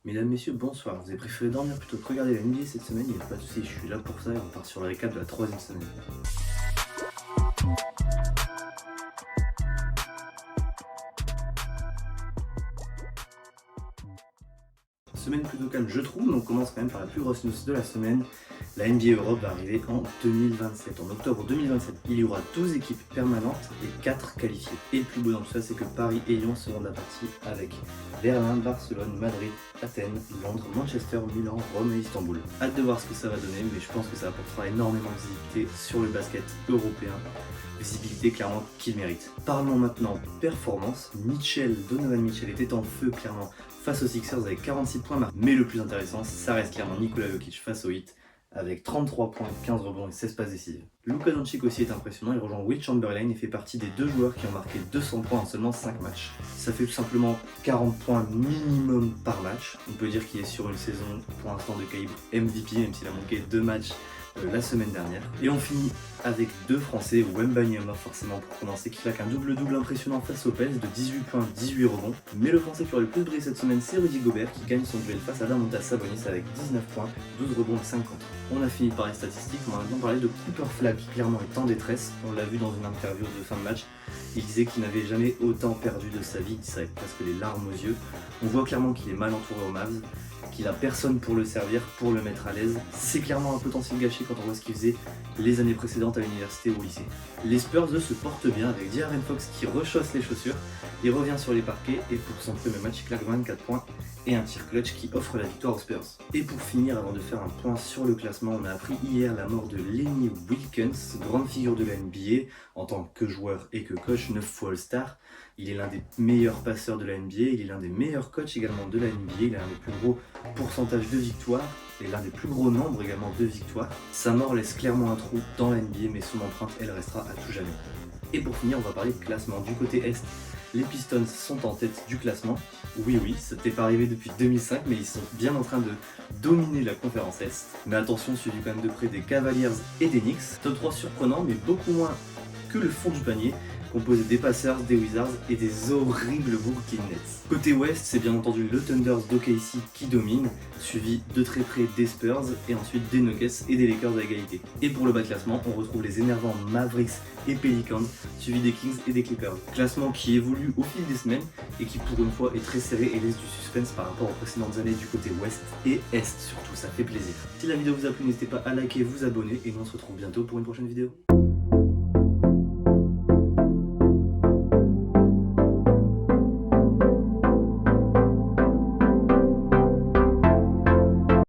Mesdames, messieurs, bonsoir. Vous avez préféré dormir plutôt que regarder la NBA cette semaine? Il n'y a pas de souci, je suis là pour ça et on part sur le récap de la troisième semaine. Semaine plutôt calme, je trouve, mais on commence quand même par la plus grosse news de la semaine. La NBA Europe va arriver en 2027. En octobre 2027, il y aura 12 équipes permanentes et 4 qualifiées. Et le plus beau dans tout ça, c'est que Paris et Lyon seront de la partie avec Berlin, Barcelone, Madrid, Athènes, Londres, Manchester, Milan, Rome et Istanbul. Hâte de voir ce que ça va donner, mais je pense que ça apportera énormément de visibilité sur le basket européen. Visibilité clairement qu'il mérite. Parlons maintenant performance. Donovan Mitchell était en feu clairement face aux Sixers avec 46 points marqués. Mais le plus intéressant, ça reste clairement Nikola Jokic face au Heat avec 33 points, 15 rebonds et 16 passes décisives. Luka Doncic aussi est impressionnant, il rejoint Will Chamberlain et fait partie des deux joueurs qui ont marqué 200 points en seulement 5 matchs. Ça fait tout simplement 40 points minimum par match. On peut dire qu'il est sur une saison pour l'instant de calibre MVP, même s'il a manqué 2 matchs la semaine dernière. Et on finit avec deux Français, Wembanyama forcément pour commencer, qui claque un double-double impressionnant face aux Pels de 18 points, 18 rebonds. Mais le Français qui aurait le plus brillé cette semaine, c'est Rudy Gobert qui gagne son duel face à Domantas Sabonis avec 19 points, 12 rebonds et 5 contre. On a fini par les statistiques, on va maintenant parler de Cooper Flag qui clairement est en détresse. On l'a vu dans une interview de fin de match, il disait qu'il n'avait jamais autant perdu de sa vie, il savait presque les larmes aux yeux. On voit clairement qu'il est mal entouré au Mavs, qu'il a personne pour le servir, pour le mettre à l'aise. C'est clairement un potentiel gâché quand on voit ce qu'il faisait les années précédentes à l'université ou au lycée. Les Spurs, eux, se portent bien avec De'Aaron Fox qui rechausse les chaussures. Il revient sur les parquets et pour son premier match, il claque 24 points et un tir clutch qui offre la victoire aux Spurs. Et pour finir, avant de faire un point sur le classement, on a appris hier la mort de Lenny Wilkens, grande figure de la NBA en tant que joueur et que coach, 9 fois All-Star. Il est l'un des meilleurs passeurs de la NBA, il est l'un des meilleurs coachs également de la NBA, il a l'un des plus gros pourcentages de victoires et l'un des plus gros nombres également de victoires. Sa mort laisse clairement un trou dans la NBA, mais son empreinte, elle restera à tout jamais. Et pour finir, on va parler de classement. Du côté Est, les Pistons sont en tête du classement. Oui, ça n'était pas arrivé depuis 2005, mais ils sont bien en train de dominer la conférence Est. Mais attention, suivi quand même de près des Cavaliers et des Knicks. Top 3 surprenant, mais beaucoup moins que le fond du panier, composé des Pacers, des Wizards et des horribles Brooklyn Nets. Côté Ouest, c'est bien entendu le Thunder d'OKC qui domine, suivi de très près des Spurs et ensuite des Nuggets et des Lakers à égalité. Et pour le bas de classement, on retrouve les énervants Mavericks et Pelicans, suivi des Kings et des Clippers. Classement qui évolue au fil des semaines et qui pour une fois est très serré et laisse du suspense par rapport aux précédentes années du côté Ouest et Est surtout, ça fait plaisir. Si la vidéo vous a plu, n'hésitez pas à liker, vous abonner et nous on se retrouve bientôt pour une prochaine vidéo.